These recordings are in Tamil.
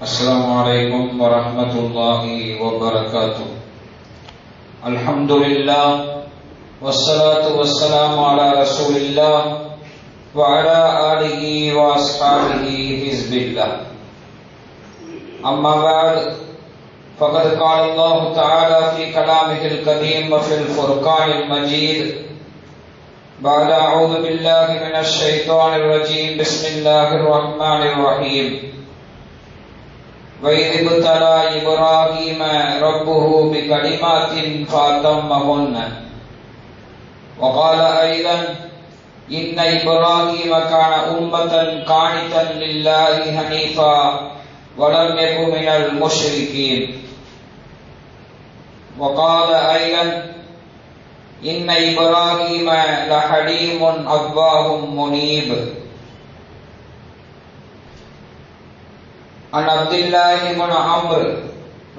السلام عليكم ورحمة الله وبركاته. الحمد لله والصلاة والسلام على رسول الله وعلى آله وأصحابه حزب الله. أما بعد فقد قال الله تعالى في كلامه القديم وفي الفرقان المجيد بعد أعوذ بالله من الشيطان الرجيم بسم الله الرحمن الرحيم. وَإِذِ ابْتَلَى إِبْرَاهِيمَ رَبُّهُ بِكَلِمَاتٍ فَأَتَمَّهُنَّ وقال أيضا إن إبراهيم كان أمة قانتا لله حنيفا ولم يكن من المشركين. وقال أيضا إن إبراهيم لحليم أواه منيب. عن عبد الله بن عمرو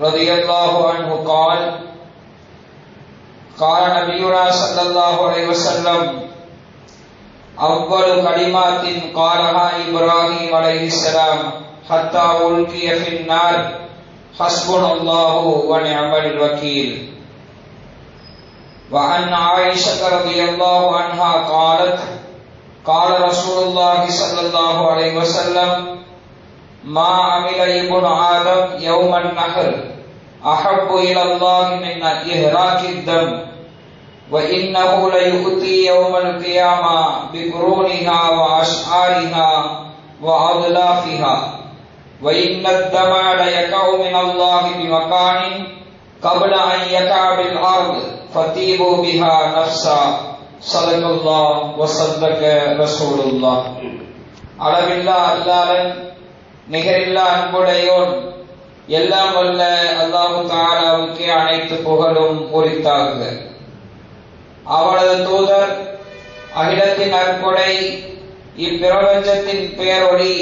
رضي الله عنه قال قال نبينا صلى الله عليه وسلم أول كلمات قالها إبراهيم عليه السلام حتى ألقي في النار حسبنا الله ونعم الوكيل. وعن عائشة رضي الله عنها قالت قال رسول الله صلى الله عليه وسلم ما عمل ابن آدم يوم النحر أحب إلى الله من إهراق الدم وإنه ليؤتي يوم القيامة بقرونها وأشعارها وأضلافها وإن الدم ليقع من الله بمكان قبل أن يقع بالأرض فطيبوا بها نفسا. صدق الله وصدق رسول الله. அளவில்லா அல்லாஹ்வின் நிகரில்லா அன்புடையோன் எல்லாம் வல்ல அல்லாஹு தஆலாவுக்கே அனைத்து புகழும் உரித்தாக. அவனது தூதர் அகிலத்தின் அற்புடை இப்பிரபஞ்சத்தின் பேரொளி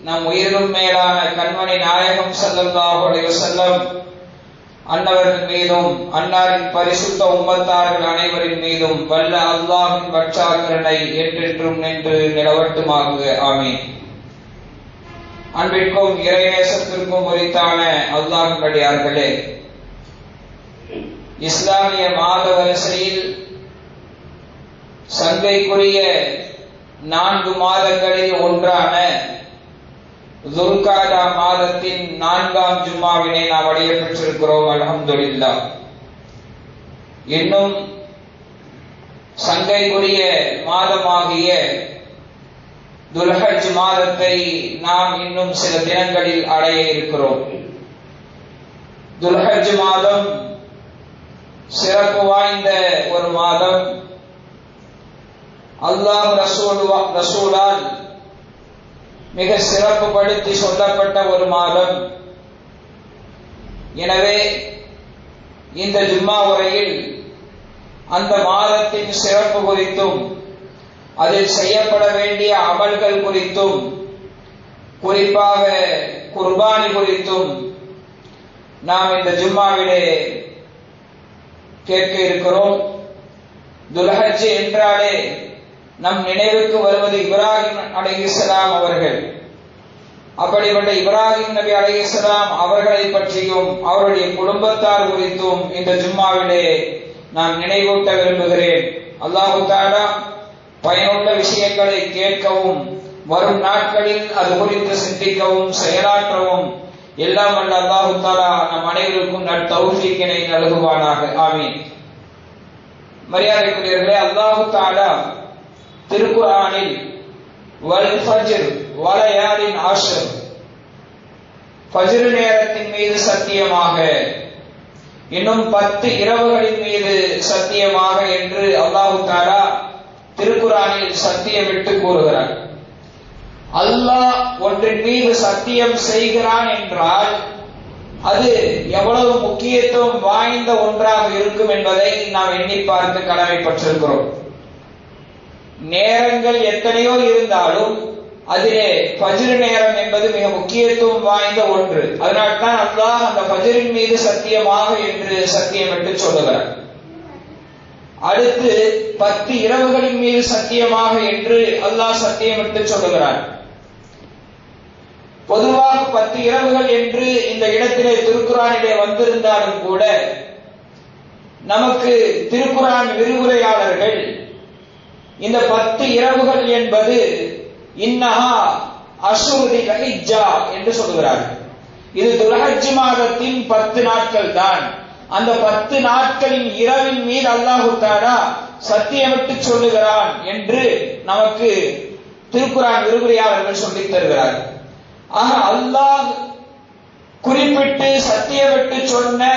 நம் உயிரிலும் மேலான கண்மணி நாயகம் ஸல்லல்லாஹு அலைஹி வஸல்லம் அன்னவர்கள் மீதும் அன்னாரின் பரிசுத்த உம்மத்தார்கள் அனைவரின் மீதும் வல்ல அல்லாஹ்வின் பற்றாக்கருணை என்றென்றும் நின்று நிலவட்டுமாக. ஆமீன். அன்பிற்கும் இறைநேசத்திற்கும் உரித்தான அல்லாஹ்வின் அடியார்களே, இஸ்லாமிய மாத வரிசையில் சங்கைக்குரிய 4 மாதங்களில் ஒன்றான துல்காதா மாதத்தின் 4ஆம் ஜும்மாவினை நாம் அடைய பெற்றிருக்கிறோம். அல்ஹம்துலில்லாஹ். இன்னும் சங்கைக்குரிய மாதமாகிய துல்ஹஜ் மாதத்தை நாம் இன்னும் சில தினங்களில் அடைய இருக்கிறோம். துல்ஹஜ் மாதம் சிறப்பு வாய்ந்த ஒரு மாதம். அல்லாஹ் ரசூலால் மிக சிறப்புப்படுத்தி சொல்லப்பட்ட ஒரு மாதம். எனவே இந்த ஜும்மா உரையில் அந்த மாதத்தின் சிறப்பு குறித்தும் அதில் செய்யப்பட வேண்டிய அமல்கள் குறித்தும் குறிப்பாக குர்பானி குறித்தும் நாம் இந்த ஜும்மாவிலே கேட்க இருக்கிறோம். துல்ஹஜ் என்றாலே நம் நினைவுக்கு வருவது இப்ராஹிம் அலைஹிஸ்ஸலாம் அவர்கள். அப்படிப்பட்ட இப்ராஹிம் நபி அலைஹிஸ்ஸலாம் அவர்களை பற்றியும் அவருடைய குடும்பத்தார் குறித்தும் இந்த ஜும்மாவிலே நான் நினைவூட்ட விரும்புகிறேன். அல்லாஹு தஆலா பயனுள்ள விஷயங்களை கேட்கவும் வரும் நாட்களில் அது குறித்து சிந்திக்கவும் செயலாற்றவும் எல்லாம் வல்ல அல்லாஹு தஆலா நம் அனைவருக்கும் நற்தௌஃபீக்கினை நல்குவானாக. ஆமீன். மரியாதைக்குரியவர்களே, அல்லாஹு தஆலா திருக்குர்ஆனில் வல் ஃபஜ்ர் வலயாலின் அஷ்ர், ஃபஜ்ர் நேரத்தின் மீது சத்தியமாக, இன்னும் 10 இரவுகளின் மீது சத்தியமாக என்று அல்லாஹு தஆலா திருக்குர்ஆனில் சத்தியமிட்டு கூறுகிறார். அல்லாஹ் ஒன்றின் மீது சத்தியம் செய்கிறான் என்றால் அது எவ்வளவு முக்கியத்துவம் வாய்ந்த ஒன்றாக இருக்கும் என்பதை நாம் எண்ணி பார்த்து கடமைப்பட்டிருக்கிறோம். நேரங்கள் எத்தனையோ இருந்தாலும் அதிலே ஃபஜ்ர் நேரம் என்பது மிக முக்கியத்துவம் வாய்ந்த ஒன்று. அதனால்தான் அல்லாஹ் அந்த ஃபஜ்ரின் மீது சத்தியமாக என்று சத்தியமிட்டு சொல்லுகிறார். அடுத்து 10 இரவுகளின் மீது சத்தியமாக என்று அல்லாஹ் சத்தியமிட்டு சொல்லுகிறார். பொதுவாக 10 இரவுகள் என்று இந்த இடத்திலே திருக்குர்ஆனிலே வந்திருந்தாலும் கூட நமக்கு திருக்குர்ஆன் விரிவுரையாளர்கள் இந்த 10 இரவுகள் என்பது இன்னஹா அஷ்ஹுருல் ஹிஜ்ஜா என்று சொல்கிறார்கள். இது துல்ஹஜ் மாதத்தின் 10 நாட்கள் தான். அந்த 10 நாட்களின் இரவின் மீது அல்லாஹ் தஆலா சத்தியமிட்டு சொல்லுகிறான் என்று நமக்கு திருக்குர்ஆன் விரிவுரையாளர்கள் சொல்லித் தருகிறார்கள். ஆக அல்லாஹ் குறிப்பிட்டு சத்தியமிட்டு சொன்ன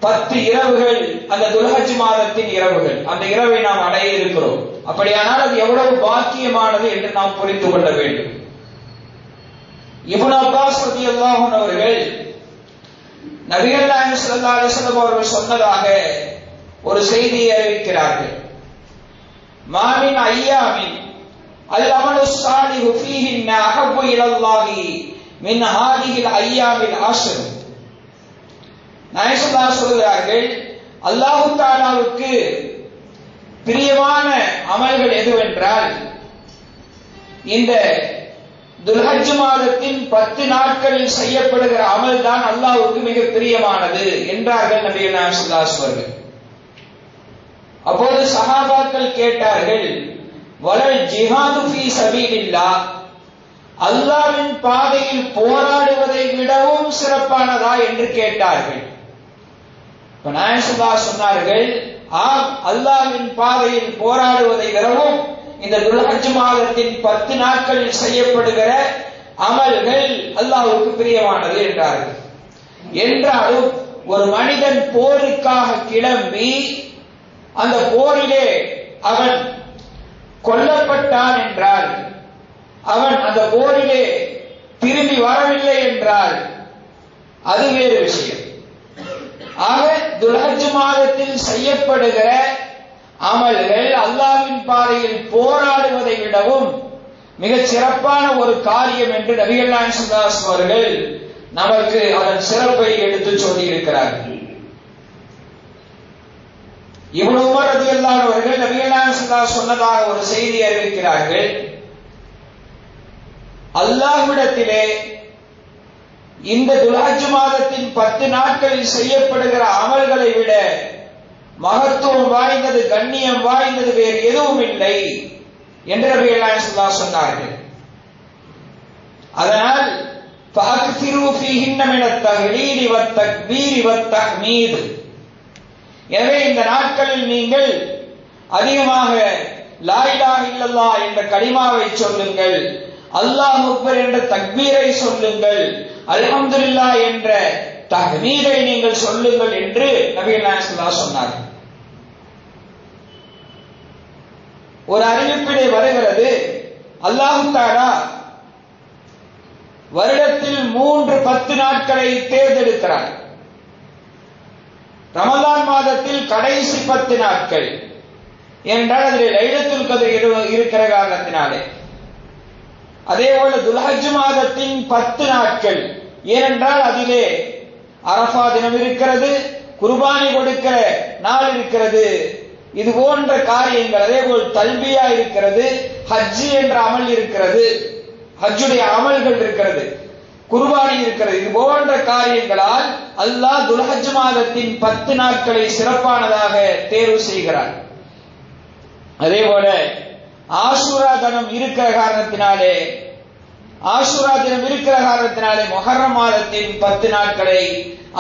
10 இரவுகள் அந்த துல்ஹஜ் மாதத்தின் இரவுகள். அந்த இரவை நாம் அடைய இருக்கிறோம். அப்படியானால் அது எவ்வளவு பாக்கியமானது என்று நாம் புரிந்து கொள்ள வேண்டும். இப்னு அப்பாஸ் ரலியல்லாஹு அன்ஹு அவர்கள் நபிகள் நாயகம் ஸல்லல்லாஹு அலைஹி வஸல்லம் அவர்கள் சொன்னதாக ஒரு செய்தியை அறிவிக்கிறார்கள். மாமின் ஐயாமின் அல் அமலு ஸாலிஹு ஃபீஹின்ன அஹப்பு இலல்லாஹி மின் ஹாதிஹில் ஐயாமில் ஆஷர். நாயகம் சொல்கிறார்கள், அல்லாஹ் தஆலாவுக்கு பிரியமான அமல்கள் எதுவென்றால் இந்த துல்ஹஜ் மாதத்தின் 10 நாட்களில் செய்யப்படுகிற அமல் தான் அல்லாஹ்வுக்கு மிக பிரியமானது என்றார்கள் நபிகள் நாயகம் ஸல்லல்லாஹு அலைஹி வஸல்லம். அப்போது சஹாபாக்கள் கேட்டார்கள், வலல் ஜிஹாது ஃபீ சபீலில்லாஹ், அல்லாஹ்வின் பாதையில் போராடுவதை விடவும் சிறப்பானதா என்று கேட்டார்கள். நாயகம் ஸல்லல்லாஹு அலைஹி வஸல்லம் சொன்னார்கள், அல்லாஹ்வின் பாதையில் போராடுவதை விடவும் இந்த துல்ஹஜ் மாதத்தின் 10 நாட்களில் செய்யப்படுகிற அமல்கள் அல்லாஹ்வுக்கு பிரியமானது என்றார்கள். என்றாலும் ஒரு மனிதன் போருக்காக கிளம்பி அந்த போரிலே அவன் கொல்லப்பட்டான் என்றால், அவன் அந்த போரிலே திரும்பி வரவில்லை என்றால் அது வேறு விஷயம். ஆக துல்ஹஜ் மாதத்தில் செய்யப்படுகிற அமல்கள் அல்லாஹ்வின் பாதையில் போராடுவதை விடவும் மிகச் சிறப்பான ஒரு காரியம் என்று நபிகள் நாயகம் ஸல்லல்லாஹு அலைஹி வஸல்லம் அவர்கள் நமக்கு அதன் சிறப்பை எடுத்து சொல்லி இருக்கிறார்கள். இப்னு உமர் ரலியல்லாஹு அன்ஹு அவர்கள் நபிகள் நாயகம் ஸல்லல்லாஹு அலைஹி வஸல்லம் சொன்னதாக ஒரு செய்தி அறிவிக்கிறார்கள். அல்லாஹ்விடத்திலே இந்த துல்ஹஜ் மாதத்தின் 10 நாட்களில் செய்யப்படுகிற அமல்களை விட மகத்துவம் வாய்ந்தது, கண்ணியம் வாய்ந்தது வேறு எதுவும் இல்லை என்று நபிகள் நாயகம் ஸல்லல்லாஹு அலைஹி வஸல்லம் சொன்னார்கள். அதனால் ஃபஅக்ஸிரு ஃபீஹின்ன மினத் தஹ்லீல் வத் தக்பீர் வத் தஹ்மீத், எனவே இந்த நாட்களில் நீங்கள் அதிகமாக லா இலாஹ இல்லல்லாஹ் என்ற கலிமாவை சொல்லுங்கள், அல்லாஹ் அக்பர் என்ற தக்பீரை சொல்லுங்கள், அல்ஹம்துலில்லாஹ் என்ற தஹ்மீதை நீங்கள் சொல்லுங்கள் என்று நபிகள் நாயகம் ஸல்லல்லாஹு அலைஹி வஸல்லம் சொன்னார்கள். ஒரு அறிவிப்பிலே வருகிறது, அல்லாஹ் தஆலா வருடத்தில் 3 10 நாட்களை தேர்ந்தெடுக்கிறார். ரமலான் மாதத்தில் கடைசி 10 நாட்கள் என்றால் அதில் லைலத்துல் கத்ர் இருக்கிற காரணத்தினாலே, அதே போல துல்ஹஜ் மாதத்தின் 10 நாட்கள் ஏனென்றால் அதிலே அரஃபா தினம் இருக்கிறது, குர்பானி கொடுக்கிற நாள் இருக்கிறது, இது போன்ற காரியங்கள், அதே போல் தல்பியா இருக்கிறது, ஹஜ் என்ற அமல் இருக்கிறது, ஹஜ்ஜுடைய அமல்கள் இருக்கிறது, குர்பானி இருக்கிறது. இது போன்ற காரியங்களால் அல்லாஹ் துல்ஹஜ் மாதத்தின் 10 நாட்களை சிறப்பானதாக தேர்வு செய்கிறார். அதே போல ஆஷூரா தினம் இருக்கிற காரணத்தினாலே முஹர்ரம் மாதத்தின் 10 நாட்களை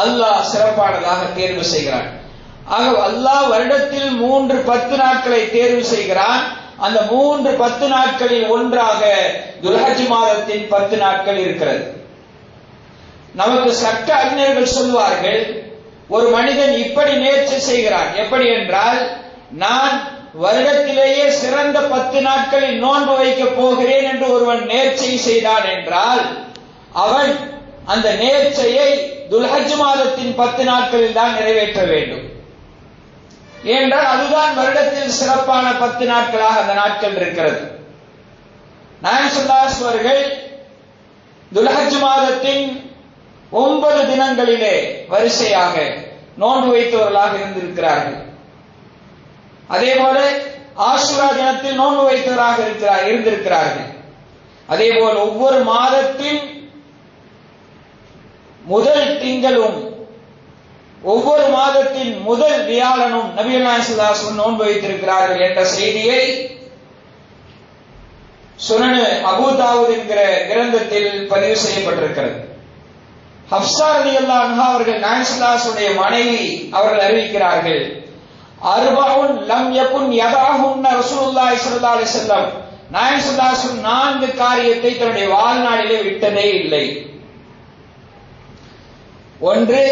அல்லாஹ் சிறப்பானதாக தேர்வு செய்கிறான். ஆக அல்லாஹ் வருடத்தில் 3 10 நாட்களை தேர்வு செய்கிறான். அந்த 3 10 நாட்களில் ஒன்றாக துல்ஹஜ் மாதத்தின் 10 நாட்கள் இருக்கிறது. நமக்கு சட்ட அறிஞர்கள் சொல்வார்கள், ஒரு மனிதன் இப்படி நேர்ச்சை செய்கிறான். எப்படி என்றால், நான் வருடத்திலேயே சிறந்த 10 நாட்களில் நோன்பு வைக்க போகிறேன் என்று ஒருவன் நேர்ச்சை செய்தான் என்றால், அவன் அந்த நேர்ச்சையை துல்ஹஜ் மாதத்தின் 10 நாட்களில் தான் நிறைவேற்ற வேண்டும். ஏனென்றால் அதுதான் வருடத்தில் சிறப்பான 10 நாட்களாக அந்த நாட்கள் இருக்கிறது. நாயகம் ஸல்லல்லாஹு அலைஹி வஸல்லம் அவர்கள் துல்ஹஜ் மாதத்தின் 9 தினங்களிலே வரிசையாக நோன்பு வைத்தவர்களாக இருந்திருக்கிறார்கள். அதே போல ஆஷூரா தினத்தில் நோன்பு வைத்தவராக இருந்திருக்கிறார்கள். அதேபோல் ஒவ்வொரு மாதத்தின் முதல் திங்களும் ஒவ்வொரு மாதத்தின் முதல் வியாழனும் நபிகள் நாயகம் ஸல்லல்லாஹு அலைஹி வஸல்லம் நோன்பு வைத்திருக்கிறார்கள் என்ற செய்தியை சுனன் அபூ தாவூத் என்கிற கிரந்தத்தில் பதிவு செய்யப்பட்டிருக்கிறது. ஹப்ஸா ரலியல்லாஹு அன்ஹா அவர்கள் நாயகம் ஸல்லல்லாஹு அலைஹி வஸல்லம் மனைவி அவர்கள் அறிவிக்கிறார்கள், அர்பஉன் லம் யகுன் யதஹுன்ன ரசூலுல்லாஹி ஸல்லல்லாஹு அலைஹி வஸல்லம், நாயகம் ஸல்லல்லாஹு அலைஹி வஸல்லம் 4 காரியத்தை தன்னுடைய வாழ்நாளிலே விட்டதே இல்லை. ஒன்று,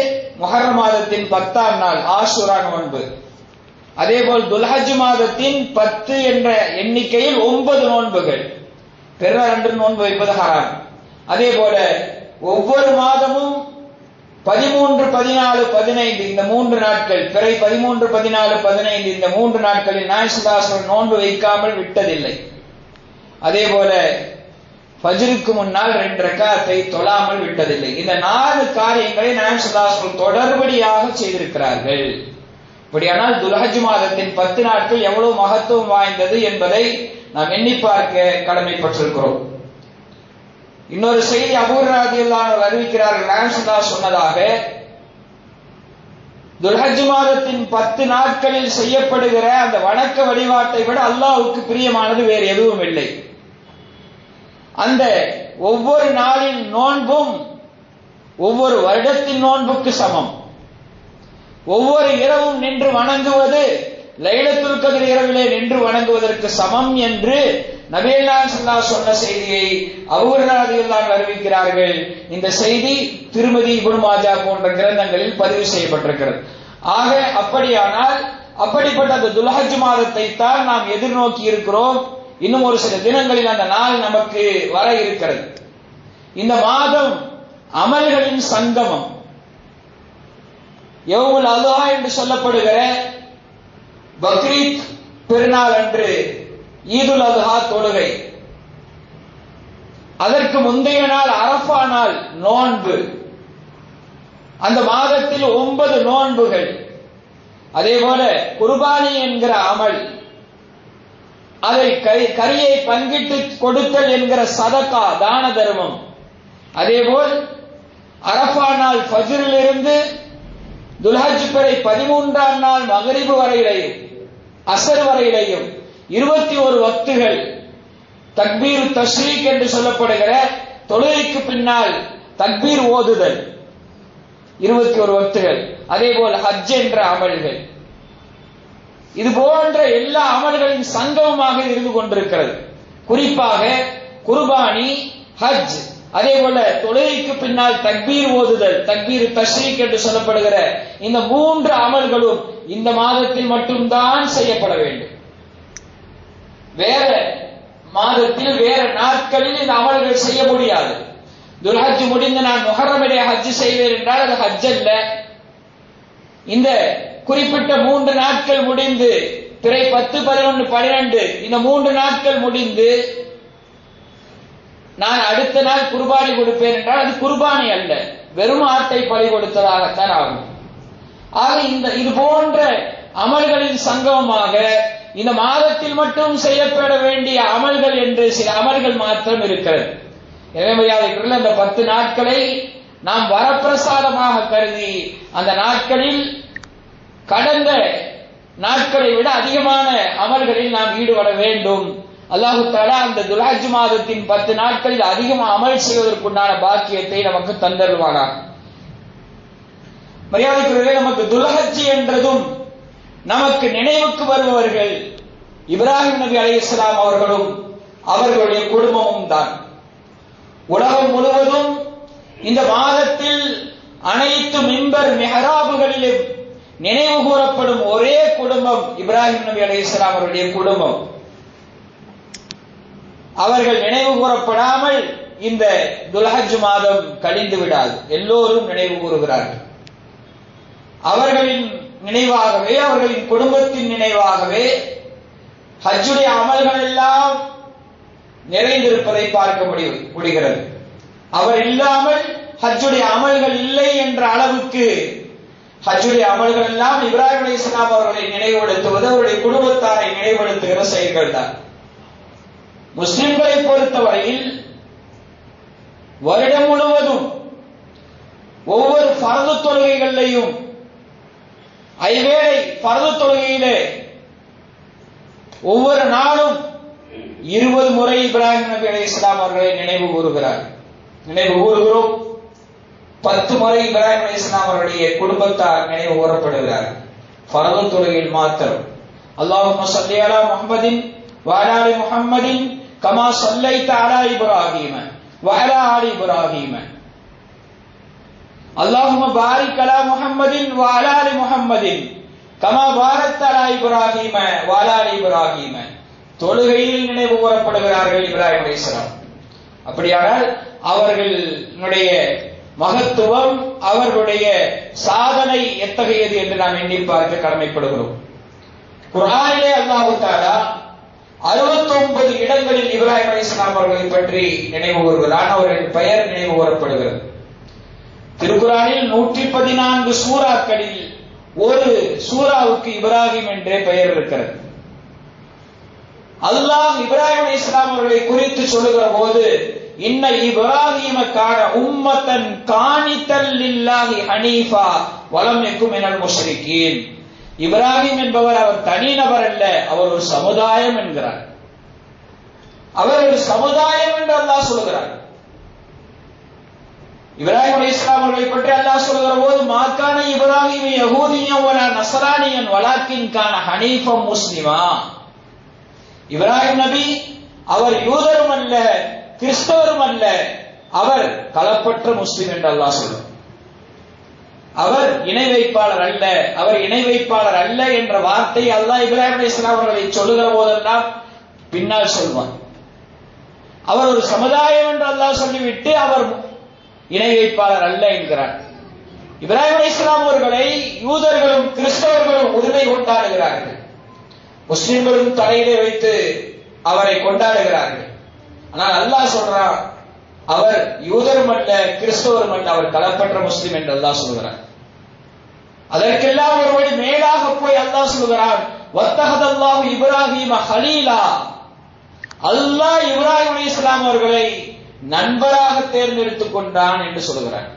முஹர்ரம் மாதத்தின் 10ஆம் நாள் ஆஷுரா நோன்பு. அதேபோல் துல்ஹஜ் மாதத்தின் 10 என்ற எண்ணிக்கையில் 9 நோன்புகள், பிற 2 நோன்பு வைப்பது ஹராம். அதேபோல ஒவ்வொரு மாதமும் 13, 14, 15 இந்த 3 நாட்கள், பிறை 13, 14, 15 இந்த 3 நாட்களில் நாயகம் ஸல்லல்லாஹு அலைஹி வஸல்லம் நோன்பு வைக்காமல் விட்டதில்லை. அதேபோல ஃபஜ்ருக்கு முன்னால் 2 ரக்காத்தை தொழாமல் விட்டதில்லை. இந்த 4 காரியங்களை நாயகம் ஸல்லல்லாஹு அலைஹி வஸல்லம் தொடர்படியாக செய்திருக்கிறார்கள். இப்படியானால் துல்ஹஜ் மாதத்தின் 10 நாட்கள் எவ்வளவு மகத்துவம் வாய்ந்தது என்பதை நாம் எண்ணி பார்க்க கடமைப்பட்டிருக்கிறோம். இன்னொரு செய்தி அபூ ஹுரைரா ரலியல்லாஹு அன்ஹு அறிவிக்கிறார்கள், நாயகம் ஸல்லல்லாஹு அலைஹி வஸல்லம் சொன்னதாக, துல்ஹஜ் மாதத்தின் 10 நாட்களில் செய்யப்படுகிற அந்த வணக்க வழிபாட்டை விட அல்லாஹ்வுக்கு பிரியமானது வேறு எதுவும் இல்லை. அந்த ஒவ்வொரு நாளின் நோன்பும் ஒவ்வொரு வருடத்தின் நோன்புக்கு சமம். ஒவ்வொரு இரவும் நின்று வணங்குவது லைலத்துல் கத்ர் இரவிலே நின்று வணங்குவதற்கு சமம் என்று நபிகள் நாயகம் ஸல்லல்லாஹு அலைஹி வஸல்லம் சொன்ன செய்தியை அபூ ஹுரைரா ரலியல்லாஹு அன்ஹு அறிவிக்கிறார்கள். இந்த செய்தி திருமதி இப்னு மாஜா போன்ற கிரந்தங்களில் பதிவு செய்யப்பட்டிருக்கிறது. ஆக அப்படியானால் அப்படிப்பட்ட அந்த துல்ஹஜ் மாதத்தை தான் நாம் எதிர்நோக்கி இருக்கிறோம். இன்னும் ஒரு சில தினங்களில் அந்த நாள் நமக்கு வர இருக்கிறது. இந்த மாதம் அமல்களின் சங்கமம். யௌமுல் அத்ஹா என்று சொல்லப்படுகிற பக்ரீத் பெருநாள் அன்று ஈதுல் அத்ஹா தொழுகை, அதற்கு முந்தைய நாள் அரஃபா நாள் நோன்பு, அந்த மாதத்தில் 9 நோன்புகள், அதேபோல குர்பானி என்கிற அமல், அதை கரியை பங்கிட்டு கொடுத்தல் என்கிற சதகா தான தர்மம், அதேபோல் அரஃபா நாள் ஃபஜ்ரிலிருந்து துல்ஹஜ் பிறை 13ஆம் நாள் மக்ரிப் வரையிலையும் அஸ்ர் வரையிலையும் 21 வக்துகள் தக்பீர் தஷ்ரீக் என்று சொல்லப்படுகிற தொழுகைக்கு பின்னால் தக்பீர் ஓதுதல் 21 வக்துகள், அதேபோல் ஹஜ் என்ற அமல்கள், இது போன்ற எல்லா அமல்களின் சங்கமமாக இருந்து கொண்டிருக்கிறது. குறிப்பாக குர்பானி, ஹஜ், அதேபோல தொழுகைக்கு பின்னால் தக்பீர் ஓதுதல், தக்பீர் தஷ்ரீக் என்று சொல்லப்படுகிற இந்த 3 அமல்களும் இந்த மாதத்தில் மட்டும்தான் செய்யப்பட வேண்டும். வேற மாதத்தில் வேற நாட்களில் இந்த அமல்கள் செய்ய முடியாது. துல்ஹஜ் முடிந்து நான் முஹர்ரமிலே ஹஜ் செய்வேன் என்றால் அது ஹஜ் அல்ல. இந்த குறிப்பிட்ட 3 நாட்கள் முடிந்து பிறை 10, 11, 12 இந்த 3 நாட்கள் முடிந்து நான் அடுத்த நாள் குர்பானி கொடுப்பேன் என்றால் அது குர்பானி அல்ல, வெறும் ஆட்டை பலி கொடுத்ததாகத்தான் ஆகும். ஆக இது போன்ற அமல்களின் சங்கமமாக இந்த மாதத்தில் மட்டும் செய்யப்பட வேண்டிய அமல்கள் என்று சில அமல்கள் மாத்திரம் இருக்கிறது. எனவே அந்த 10 நாட்களை நாம் வரப்பிரசாதமாக கருதி அந்த நாட்களில் கடந்த நாட்களை விட அதிகமான அமல்களில் நாம் ஈடுபட வேண்டும். அல்லாஹு தஆலா அந்த துல்ஹஜ் மாதத்தின் 10 நாட்களில் அதிகமாக அமல் செய்வதற்குண்டான பாக்கியத்தை நமக்கு தந்தருவானார். மரியாதைக்குரியவர்களே, நமக்கு துல்ஹஜ் என்றதும் நமக்கு நினைவுக்கு வருபவர்கள் இப்ராஹிம் நபி அலைஹிஸ்ஸலாம் அவர்களும் அவர்களுடைய குடும்பமும் தான். உலகம் முழுவதும் இந்த மாதத்தில் அனைத்து மிம்பர் மிஹராபுகளிலும் நினைவு கூறப்படும் ஒரே குடும்பம் இப்ராஹிம் நபி அலைஹிஸ்ஸலாம் அவருடைய குடும்பம். அவர்கள் நினைவு கூறப்படாமல் இந்த துல்ஹஜ் மாதம் கழிந்து விடாது. எல்லோரும் நினைவு கூறுகிறார்கள். அவர்களின் நினைவாகவே, அவர்களின் குடும்பத்தின் நினைவாகவே ஹஜ்ஜுடைய அமல்கள் எல்லாம் நிறைந்திருப்பதை பார்க்க முடிகிறது. அவர் இல்லாமல் ஹஜ்ஜுடைய அமல்கள் இல்லை என்ற அளவுக்கு ஹஜ்ஜுடைய அமல்கள் எல்லாம் இப்ராஹிம் அலைஹிஸ்ஸலாம் அவர்களை நினைவுபடுத்துவது, அவருடைய குடும்பத்தாரை நினைவுபடுத்துகிற செயல்கள் தான். முஸ்லிம்களை பொறுத்தவரையில் வருடம் முழுவதும் ஒவ்வொரு ஃபர்து தொழுகைகளிலையும் ஐவேளை ஃபர்து தொழுகையிலே ஒவ்வொரு நாளும் 20 முறை இப்ராஹிம் நபி அலைஹிஸ்ஸலாம் அவர்களை நினைவு கூறுகிறோம். 10 முறை இப்ராஹிம் அலைஹிஸ்ஸலாம் அவர்களுடைய குடும்பத்தார் நினைவு கூறப்படுகிறார். ஃபர்து தொழுகையில் மாத்திரம் அல்லாஹும்ம ஸல்லி அலா முஹம்மதின் வ அலா ஆலி முஹம்மதின் கமா ஸல்லைத அலா இப்ராஹீம வ அலா ஆலி இப்ராஹீம அல்லாஹும்ம பாரிக் அலா முஹம்மதின் வ அலா ஆலி முஹம்மதின் கமா பாரக்த அலா இப்ராஹீம வ அலா ஆலி இப்ராஹீம தொழுகையில் நினைவு கூறப்படுகிறார்கள் இப்ராஹிம் அலைஹிஸ்ஸலாம். அப்படியானால் அவர்களுடைய மகத்துவம், அவர்களுடைய சாதனை எத்தகையது என்று நாம் எண்ணி பார்க்க கடமைப்படுகிறோம். குர்ஆனிலே அல்லாஹ் தஆலா 69 இடங்களில் இப்ராஹிம் அலைஹிஸ்ஸலாம் அவர்களை பற்றி நினைவு கூறுகிறான். அவர்களின் பெயர் நினைவு கூறப்படுகிறது. திருக்குர்ஆனில் 114 சூறாக்களில் ஒரு சூறாவுக்கு இப்ராஹிம் என்றே பெயர் இருக்கிறது. அல்லாஹ் இப்ராஹிம் அலைஹிஸ்ஸலாம் அவர்களை குறித்து சொல்லுகிற போது இன்ன இப்ராஹீம கான உம்மத்தன் கானிதல் லில்லாஹி ஹனீஃபா வலம் யகுன் மினல் முஷ்ரிகீன். இப்ராஹிம் என்பவர் அவர் தனிநபர் அல்ல, அவர் ஒரு சமுதாயம் என்கிறார். அவர் ஒரு சமுதாயம் என்று அல்லாஹ் சொல்கிறார். இப்ராஹிம் அலைஹிஸ்ஸலாம் அவர்களை பற்றி அல்லாஹ் சொல்லுகிற போது மாகான இப்ராஹிம் யஹூதியன் வலா நஸ்ரானியன் வலாக்கின் கான ஹனீஃபம் முஸ்லிமா. இப்ராஹிம் நபி அவர் யூதரும் அல்ல, கிறிஸ்தவரும் அல்ல, அவர் கலப்பற்ற முஸ்லிம் என்று அல்லாஹ் சொல்றார். அவர் இணை வைப்பாளர் அல்ல, அவர் இணை வைப்பாளர் அல்ல என்ற வார்த்தை அல்லாஹ் இப்ராஹிம் அலைஹிஸ்ஸலாம் அவர்களை சொல்லுகிற போதெல்லாம் பின்னால் சொல்வார். அவர் ஒரு சமுதாயம் என்று அல்லாஹ் சொல்லிவிட்டு அவர் இணை வைப்பாளர் அல்ல என்கிறார். இப்ராஹிம் அலைஹிஸ்ஸலாம் அவர்களை யூதர்களும் கிறிஸ்தவர்களும் உரிமை கொண்டாடுகிறார்கள். முஸ்லிம்களும் தலையிலே வைத்து அவரை கொண்டாடுகிறார்கள். ஆனால் அல்லாஹ் சொல்றான், அவர் யூதரும் அல்ல, கிறிஸ்தவரும் அல்ல, அவர் கலப்பற்ற முஸ்லிம் என்று அல்லாஹ் சொல்கிறார். அதற்கெல்லாம் ஒருபடி மேலாக போய் அல்லாஹ் சொல்கிறான், வத்தஹதல்லாஹு இப்ராஹீம ஹலீலா. அல்லாஹ் இப்ராஹிம் அலைஹிஸ்ஸலாம் அவர்களை நண்பராக தேர்ந்தெடுத்துக் கொண்டான் என்று சொல்கிறார்.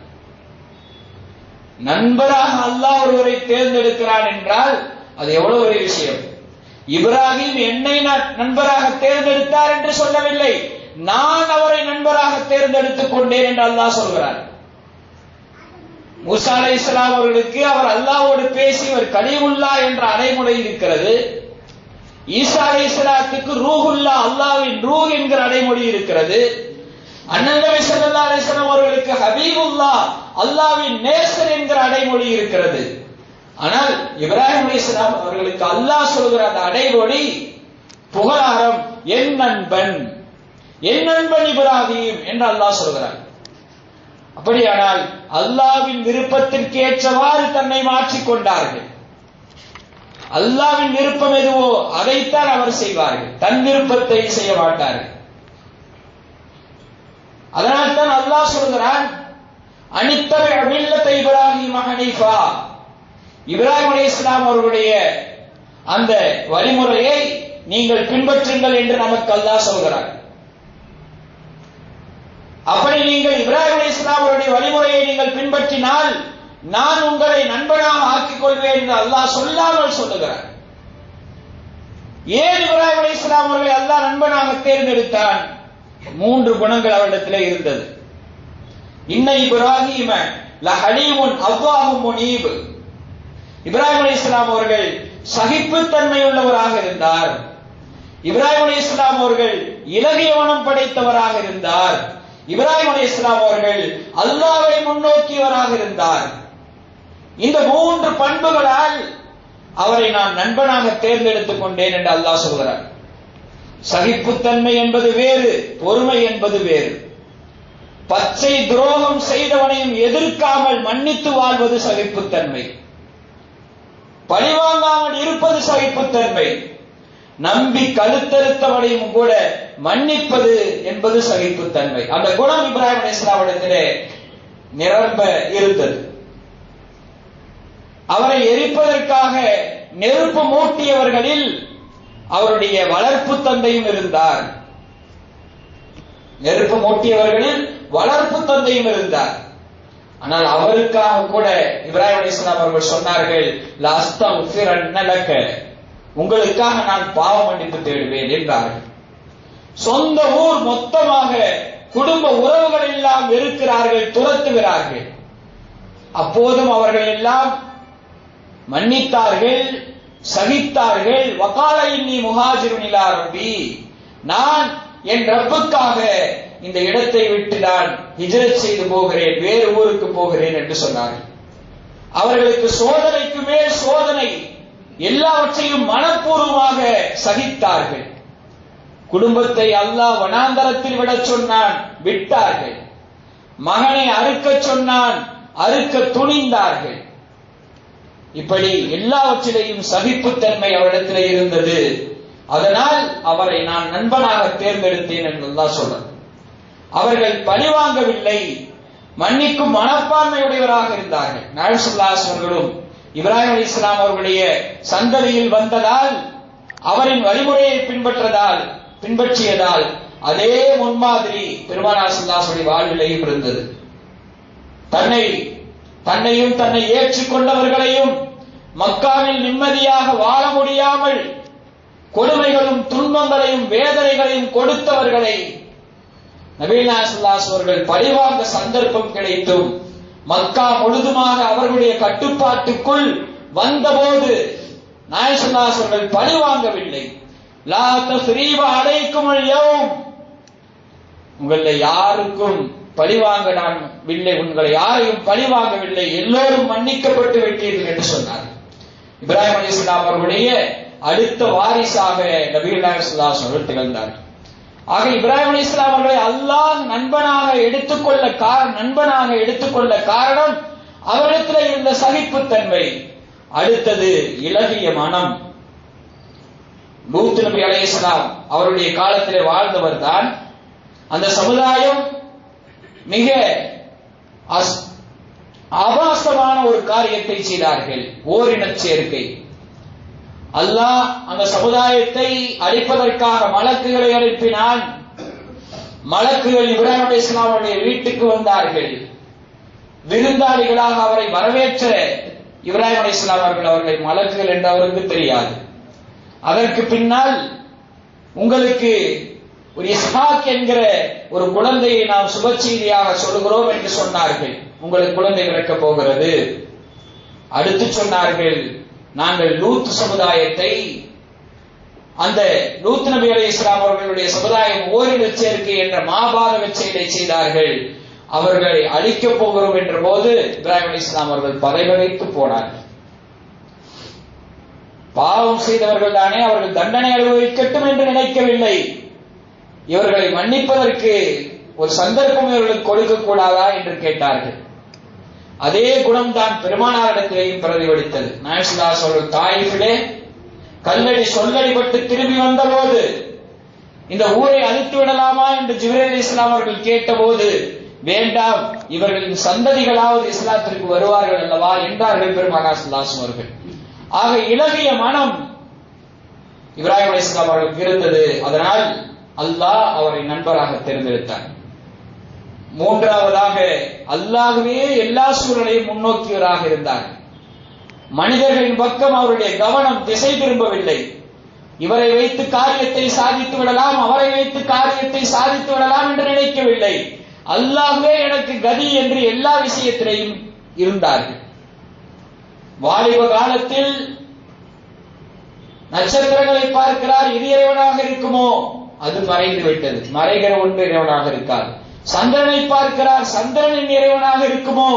நண்பராக அல்லாஹ் ஒருவரை தேர்ந்தெடுக்கிறான் என்றால் அது எவ்வளவு ஒரு விஷயம். இப்ராஹிம் என்னை நண்பராக தேர்ந்தெடுத்தார் என்று சொல்லவில்லை, நான் அவரை நண்பராக தேர்ந்தெடுத்துக் கொண்டேன் என்று அல்லாஹ் சொல்கிறார். மூசா அலைஹிஸ்ஸலாம் அவர்களுக்கு அவர் அல்லாஹ்வோடு பேசி ஒரு கலீமுல்லாஹ் என்ற அடைமொழி இருக்கிறது. ஈசா அலைஹிஸ்ஸலாத்துக்கு ரூஹுல்லாஹ், அல்லாஹ்வின் ரூஹ் என்கிற அடைமொழி இருக்கிறது. அண்ணன் நபி ஸல்லல்லாஹு அலைஹி வஸல்லம் அவர்களுக்கு ஹபீபுல்லாஹ், அல்லாஹ்வின் நேசர் என்கிற அடைமொழி இருக்கிறது. ஆனால் இப்ராஹிம் அலைஹிஸ்ஸலாம் அவர்களுக்கு அல்லாஹ் சொல்கிற அந்த அடைமொழி புகழாரம், என் நண்பன், என் நண்பன் இப்ராஹிம் என்று அல்லாஹ் சொல்கிறார். அப்படியானால் அல்லாஹ்வின் விருப்பத்திற்கு ஏற்றவாறு தன்னை மாற்றிக் கொண்டார்கள். அல்லாஹ்வின் விருப்பம் எதுவோ அதைத்தான் அவர் செய்வார்கள், தன் விருப்பத்தை செய்ய மாட்டார்கள். அதனால் தான் அல்லாஹ் சொல்கிறான், அனித்தபி மில்லத இப்ராஹீம ஹனீஃபா. இப்ராஹிம் அலைஹிஸ்ஸலாம் அவர்களுடைய அந்த வழிமுறையை நீங்கள் பின்பற்றுங்கள் என்று நமக்கு அல்லாஹ் சொல்கிறார். அப்படி நீங்கள் இப்ராஹிம் அலைஹிஸ்ஸலாம் அவருடைய வழிமுறையை நீங்கள் பின்பற்றினால் நான் உங்களை நண்பனாக ஆக்கிக் கொள்வேன் என்று அல்லாஹ் சொல்லாமல் சொல்லுகிறார். ஏன் இப்ராஹிம் அலைஹிஸ்ஸலாம் அவர்களை அல்லாஹ் நண்பனாக தேர்ந்தெடுத்தான்? 3 குணங்கள் அவரிடத்திலே இருந்தது. இன்ன இப்ராஹீம லஹலீமுன் அவ்வாஹு முனீப். இப்ராஹிம் அலைஹிஸ்ஸலாம் அவர்கள் சகிப்புத்தன்மை உள்ளவராக இருந்தார். இப்ராஹிம் அலைஹிஸ்ஸலாம் அவர்கள் இலகிய மனம் படைத்தவராக இருந்தார். இப்ராஹிம் அலைஹிஸ்ஸலாம் அவர்கள் அல்லாஹ்வை முன்னோக்கியவராக இருந்தார். இந்த 3 பண்புகளால் அவரை நான் நண்பனாக தேர்ந்தெடுத்துக் கொண்டேன் என்று அல்லாஹ் சொல்கிறார். சகிப்புத்தன்மை என்பது வேறு, பொறுமை என்பது வேறு. பச்சை துரோகம் செய்தவனையும் எதிர்க்காமல் மன்னித்து வாழ்வது சகிப்புத்தன்மை. பழிவாங்காமல் இருப்பது சகிப்புத்தன்மை. நம்பி கழுத்தறுத்தவனையும் கூட மன்னிப்பது என்பது சகிப்புத்தன்மை. அந்த குணம் இப்ராஹிம் அலைஹிஸ்ஸலாம் இடத்திலே நிரம்ப இருந்தது. அவரை எரிப்பதற்காக நெருப்பு மூட்டியவர்களில் அவருடைய வளர்ப்பு தந்தையும் இருந்தார். நெருப்பு மூட்டியவர்களில் வளர்ப்பு தந்தையும் இருந்தார். ஆனால் அவருக்காக கூட இப்ராஹிம் அலைஹிஸ்ஸலாம் அவர்கள் சொன்னார்கள், லா அஸ்தக்ஃபிரன்ன லக, உங்களுக்காக நான் பாவ மன்னிப்பு தேடுவேன் என்றார்கள். சொந்த ஊர் மொத்தமாக குடும்ப உறவுகள் எல்லாம் வெறுக்கிறார்கள், துரத்துகிறார்கள். அப்போதும் அவர்கள் எல்லாம் மன்னித்தார்கள், சகித்தார்கள். வகால இன்னி முஹாஜிருன் இலா ரப்பி, நான் என் ரப்புக்காக இந்த இடத்தை விட்டு நான் ஹிஜ்ரத் செய்து போகிறேன், வேறு ஊருக்கு போகிறேன் என்று சொன்னார்கள். அவர்களுக்கு சோதனைக்கு மேல் சோதனை, எல்லாவற்றையும் மனப்பூர்வமாக சகித்தார்கள். குடும்பத்தை அல்லாஹ் வனாந்தரத்தில் விட சொன்னான், விட்டார்கள். மகனை அறுக்க சொன்னான், அறுக்க துணிந்தார்கள். இப்படி எல்லாவற்றிலையும் சகிப்புத்தன்மை அவரிடத்தில் இருந்தது. அதனால் அவரை நான் நண்பனாக தேர்ந்தெடுத்தேன் என்று அல்லாஹ் சொல்றார். அவர்கள் பழிவாங்கவில்லை, மன்னிக்கும் மனப்பான்மையுடையவராக இருந்தார்கள். நபி ஸல்லல்லாஹு அலைஹி வஸல்லம் இப்ராஹிம் அலைஹிஸ்ஸலாம் அவர்களுடைய சந்ததியில் வந்ததால், அவரின் வழிமுறையை பின்பற்றியதால் அதே முன்மாதிரி பெருமானார் ஸல்லல்லாஹு அலைஹி வஸல்லம் வாழ்விலையும் இருந்தது. தன்னையும் தன்னை ஏற்றுக்கொண்டவர்களையும் மக்காவில் நிம்மதியாக வாழ முடியாமல் கொடுமைகளும் துன்பங்களையும் வேதனைகளையும் கொடுத்தவர்களை நபிகள் ஸல்லல்லாஹு அலைஹி அவர்கள் பழிவாங்க சந்தர்ப்பம் கிடைத்தும் மக்கா முழுதுமாக அவர்களுடைய கட்டுப்பாட்டுக்குள் வந்தபோது நாயகம் ஸல்லல்லாஹு அலைஹி அவர்கள் பழிவாங்கவில்லை. லா தஸ்ரீப அலைக்குமுல் யௌம், உங்களை யாருக்கும் பழிவாங்க நான் இல்லை, உங்களை யாரையும் பழிவாங்கவில்லை, எல்லோரும் மன்னிக்கப்பட்டு விட்டீர்கள் என்று சொன்னார். இப்ராஹிம் அலைஹிஸ்ஸலாம் அவர்களுடைய அடுத்த வாரிசாக நபிகள் நாயகம் ஸல்லல்லாஹு அலைஹி வஸல்லம் திகழ்ந்தார். ஆக இப்ராஹிம் அலைஹிஸ்ஸலாம் அவர்களை அல்லாஹ் நண்பனாக எடுத்துக்கொள்ள காரணம் அவரிடத்தில் இருந்த சகிப்புத்தன்மை. அடுத்தது இலகிய மனம். லூத் நபி அலைஹிஸ்ஸலாம் அவருடைய காலத்திலே வாழ்ந்தவர் தான். அந்த சமுதாயம் மிக ஆபாசமான ஒரு காரியத்தை செய்தார்கள், ஓரினச் சேர்க்கை. அல்லாஹ் அந்த சமுதாயத்தை அழிப்பதற்காக மலக்குகளை அனுப்பினான். மலக்குகள் இப்ராஹிம் அலைஹிஸ்ஸலாம் அவருடைய வீட்டுக்கு வந்தார்கள். விருந்தாளிகளாக அவரை வரவேற்ற இப்ராஹிம் அலைஹிஸ்ஸலாம் அவர்களை மலக்குகள் என்று அவருக்கு தெரியாது. அதற்கு பின்னால் உங்களுக்கு ஒரு இஸ்ஹாக் என்கிற ஒரு குழந்தையை நாம் சுப செய்தியாக சொல்கிறோம் என்று சொன்னார்கள். உங்களுக்கு குழந்தை பிறக்க போகிறது. அடுத்து சொன்னார்கள், நாங்கள் லூத் சமுதாயத்தை, அந்த லூத் நபி அலைஹிஸ்ஸலாம் அவர்களுடைய சமுதாயம் ஓரினச் சேர்க்கை என்ற மாபாதக செயலை செய்தார்கள், அவர்களை அழிக்கப் போகிறோம் என்ற போது இப்ராஹிம் அலைஹிஸ்ஸலாம் அவர்கள் பதைபதைத்து போனார்கள். பாவம் செய்தவர்கள் தானே, அவர்கள் தண்டனை அனுபவிக்கட்டும் என்று நினைக்கவில்லை. இவர்களை மன்னிப்பதற்கு ஒரு சந்தர்ப்பம் இவர்களுக்கு கொடுக்க கூடாதா என்று கேட்டார்கள். அதே குணம்தான் பெருமானாரிடத்திலேயும் பிரதிபலித்தது. நாயகம் ஸல்லல்லாஹு அலைஹி வஸல்லம் தாயிஃபிலே கல்லடி சொல்லடிபட்டு திரும்பி வந்தபோது இந்த ஊரை அழித்து விடலாமா என்று ஜிப்ரீல் அலைஹிஸ்ஸலாம் அவர்கள் கேட்டபோது, வேண்டாம், இவர்களின் சந்ததிகளாவது இஸ்லாத்திற்கு வருவார்கள் அல்லவா என்றார்கள் பெருமானார் ஸல்லல்லாஹு அலைஹி வஸல்லம் அவர்கள். ஆக இலகிய மனம் இப்ராஹிம் அலைஹிஸ்ஸலாம் அவர்களுக்கு இருந்தது. அதனால் அல்லாஹ் அவரை நண்பராக தேர்ந்தெடுத்தார். மூன்றாவதாக, அல்லாஹ்வே எல்லா சூழலையும் முன்னோக்கியவராக இருந்தார். மனிதர்களின் பக்கம் அவருடைய கவனம் திசை திரும்பவில்லை. இவரை வைத்து காரியத்தை சாதித்து விடலாம், அவரை வைத்து காரியத்தை சாதித்து விடலாம் என்று நினைக்கவில்லை. அல்லாஹ்வே எனக்கு கதி என்று எல்லா விஷயத்திலையும் இருந்தார்கள். வாலிப காலத்தில் நட்சத்திரங்களை பார்க்கிறார், இது இறைவனாக இருக்குமோ, அது மறைந்து விட்டது, மறைகிற ஒன்று இறைவனாக இருக்காது. சந்திரனை பார்க்கிறார், சந்திரனின் இறைவனாக இருக்குமோ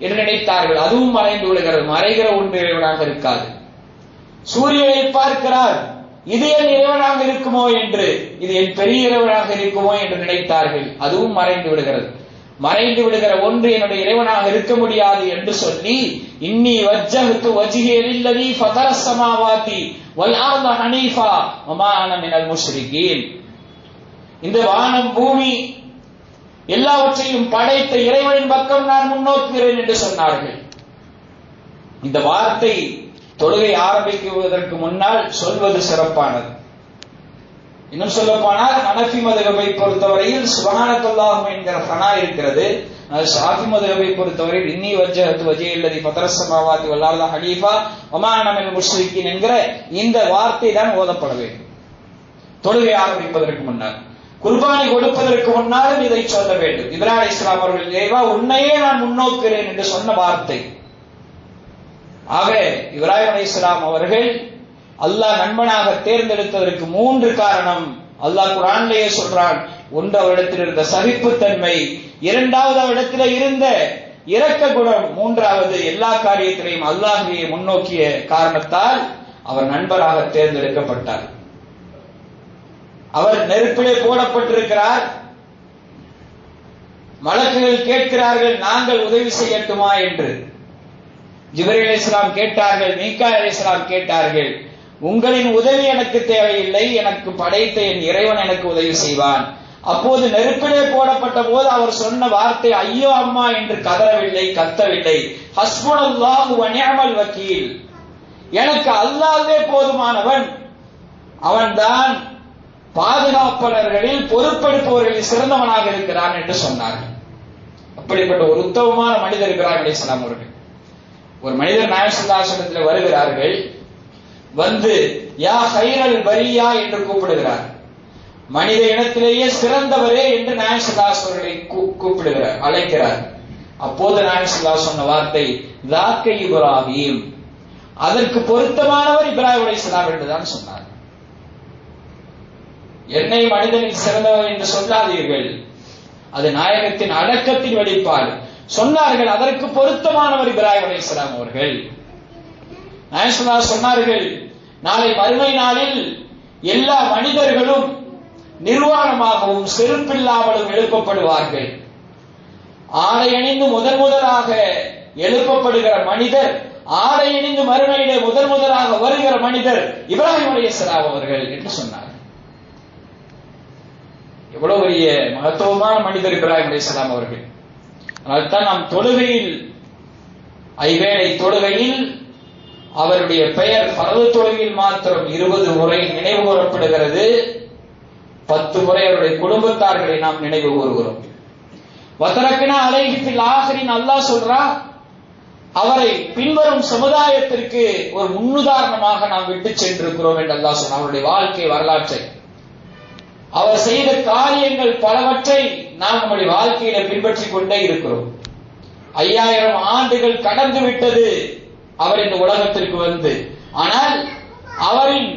என்று நினைத்தார்கள், அதுவும் மறைந்து விடுகிறது, மறைகிற ஒன்று இறைவனாக இருக்காது. சூரியனை பார்க்கிறார், இது என் இறைவனாக இருக்குமோ என்று, இது என் பெரிய இறைவனாக இருக்குமோ என்று நினைத்தார்கள், அதுவும் மறைந்து விடுகிறது. மறைந்து விடுகிற ஒன்று என்னுடைய இறைவனாக இருக்க முடியாது என்று சொல்லி, இன்னி வஜ்ஜஹ்து வஜ்ஹிய லில்லதி ஃபதரஸ் ஸமாவாதி வல் அர்த ஹனீஃபா வமா அன மினல் முஷ்ரிகீன், இந்த வானம் பூமி எல்லாவற்றையும் படைத்த இறைவனின் பக்கம் நான் முன்னோக்குகிறேன் என்று சொன்னார்கள். இந்த வார்த்தை தொழுகை ஆரம்பிக்குவதற்கு முன்னால் சொல்வது சிறப்பானது. இன்னும் சொல்ல போனால் ஹனஃபி மதுஹபை பொறுத்தவரையில் சுப்ஹானக்கல்லாஹும் என்கிற ஃபனா இருக்கிறது. ஷாஃபி மதுஹபை பொறுத்தவரையில் இன்னி வஜ்ஜஹது வஜ்ஹில்லதி ஃபதரஸ் ஸமாவாதி வல் அர்த ஹனீஃபா வமா அன மினல் முஷ்ரிக்கீன் என்கிற இந்த வார்த்தை தான் ஓதப்பட வேண்டும். தொழுகை ஆரம்பிப்பதற்கு முன்னால், குர்பானி கொடுப்பதற்கு முன்னாலும் இதை சொல்ல வேண்டும். இப்ராஹிம் அலைஹிஸ்ஸலாம் அவர்கள் இறைவா உன்னையே நான் முன்னோக்கிறேன் என்று சொன்ன வார்த்தை. ஆக இப்ராஹிம் அலைஹிஸ்ஸலாம் அவர்கள் அல்லாஹ் நண்பனாக தேர்ந்தெடுத்ததற்கு 3 காரணம் அல்லாஹ் குர்ஆனிலேயே சொல்றான். ஒன்று அவரிடத்தில் இருந்த சகிப்புத்தன்மை, இரண்டாவது அவரிடத்தில் இருந்த இரக்க குணம், மூன்றாவது எல்லா காரியத்திலையும் அல்லாஹ்வை முன்னோக்கிய காரணத்தால் அவர் நண்பராக தேர்ந்தெடுக்கப்பட்டார். அவர் நெருப்பிலே போடப்பட்டிருக்கிறார். மலக்குகள் கேட்கிறார்கள் நாங்கள் உதவி செய்யட்டுமா என்று. ஜிப்ரீல் அலைஹிஸ்ஸலாம் கேட்டார்கள், மீகாயில் அலைஹிஸ்ஸலாம் கேட்டார்கள், உங்களின் உதவி எனக்கு தேவையில்லை, எனக்கு படைத்த என் இறைவன் எனக்கு உதவி செய்வான். அப்போது நெருப்பிலே போடப்பட்ட போது அவர் சொன்ன வார்த்தை ஐயோ அம்மா என்று கதறவில்லை, கத்தவில்லை. ஹஸ்புனல்லாஹு வ நிஅமல் வக்கீல், எனக்கு அல்லாஹ்வே போதுமானவன், அவன்தான் பாதுகாப்பாளர்களில் பொறுப்பெடுப்பவர்களில் சிறந்தவனாக இருக்கிறான் என்று சொன்னார்கள். அப்படிப்பட்ட ஒரு உத்தமமான மனிதர் இப்ராஹிம் அலைஹிஸ்ஸலாம் அவர்கள். ஒரு மனிதர் நாயகம் ஸல்லல்லாஹு அலைஹி வஸல்லம் வருகிறார்கள். வந்து யா ஹைரல் பரியா என்று கூப்பிடுகிறார். மனித இனத்திலேயே சிறந்தவரே என்று நாயகம் ஸல்லல்லாஹு அலைஹி வஸல்லம் அவர்களை கூப்பிடுகிறார், அழைக்கிறார். அப்போது நாயகம் ஸல்லல்லாஹு அலைஹி வஸல்லம் சொன்ன வார்த்தை ذاك இப்ராஹிம், அதற்கு பொருத்தமானவர் இப்ராஹிம் அலைஹிஸ்ஸலாம் என்றுதான் சொன்னார். என்னை மனிதனில் சிறந்தவர் என்று சொல்லாதீர்கள், அது நாயகத்தின் அடக்கத்தின் வெளிப்பாடு. சொன்னார்கள் அதற்கு பொருத்தமானவர் இப்ராஹிம் அலைஹிஸ்ஸலாம் அவர்கள். நாயகம் சொன்னார்கள் நாளை மறுமை நாளில் எல்லா மனிதர்களும் நிர்வாணமாகவும் செருப்பில்லாமலும் எழுப்பப்படுவார்கள். ஆடை அணிந்து முதலாக எழுப்பப்படுகிற மனிதர், ஆடை அணிந்து மறுமையிலே முதலாக வருகிற மனிதர் இப்ராஹிம் அலைஹிஸ்ஸலாம் அவர்கள் என்று சொன்னார். எவ்வளவு பெரிய மகத்துவமான மனிதர் இப்ராஹிம் அலைஹிஸ்ஸலாம் அவர்கள். அதனால்தான் நாம் தொழுகையில், ஐவேளை தொழுகையில் அவருடைய பெயர் ஃபர்து தொழுகையில் மாத்திரம் 20 முறை நினைவு கூறப்படுகிறது. 10 முறை அவருடைய குடும்பத்தார்களை நாம் நினைவு கூறுகிறோம். வதரக்னா அலைஹி ஃபில் ஆஹிரின், அல்லாஹ் சொல்றா அவரை பின்வரும் சமுதாயத்திற்கு ஒரு முன்னுதாரணமாக நாம் விட்டு சென்றிருக்கிறோம் என்று அல்லாஹ் சொன்னார். அவருடைய வாழ்க்கை வரலாற்றை, அவர் செய்த காரியங்கள் பலவற்றை நாம் நம்முடைய வாழ்க்கையில பின்பற்றிக் கொண்டே இருக்கிறோம். 5000 ஆண்டுகள் கடந்து விட்டது அவர் இந்த உலகத்திற்கு வந்து. ஆனால் அவரின்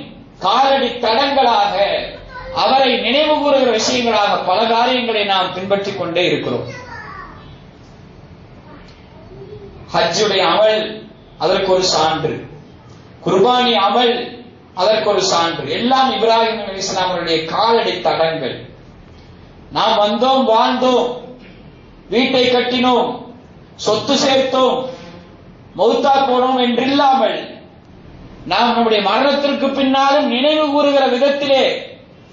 காலடி தடங்களாக, அவரை நினைவு கூறுகிற விஷயங்களாக பல காரியங்களை நாம் பின்பற்றிக் கொண்டே இருக்கிறோம். ஹஜ்ஜுடைய அமல் அதற்கு ஒரு சான்று, குர்பானி அமல் அதற்கு ஒரு சான்று. எல்லாம் இப்ராஹிம் அலைஹிஸ்ஸலாம் அவருடைய காலடி தடங்கள். நாம் வந்தோம், வாழ்ந்தோம், வீட்டை கட்டினோம், சொத்து சேர்த்தோம், மௌத்தா போனோம் என்றில்லாமல் நாம் நம்முடைய மரணத்திற்கு பின்னாலும் நினைவு கூறுகிற விதத்திலே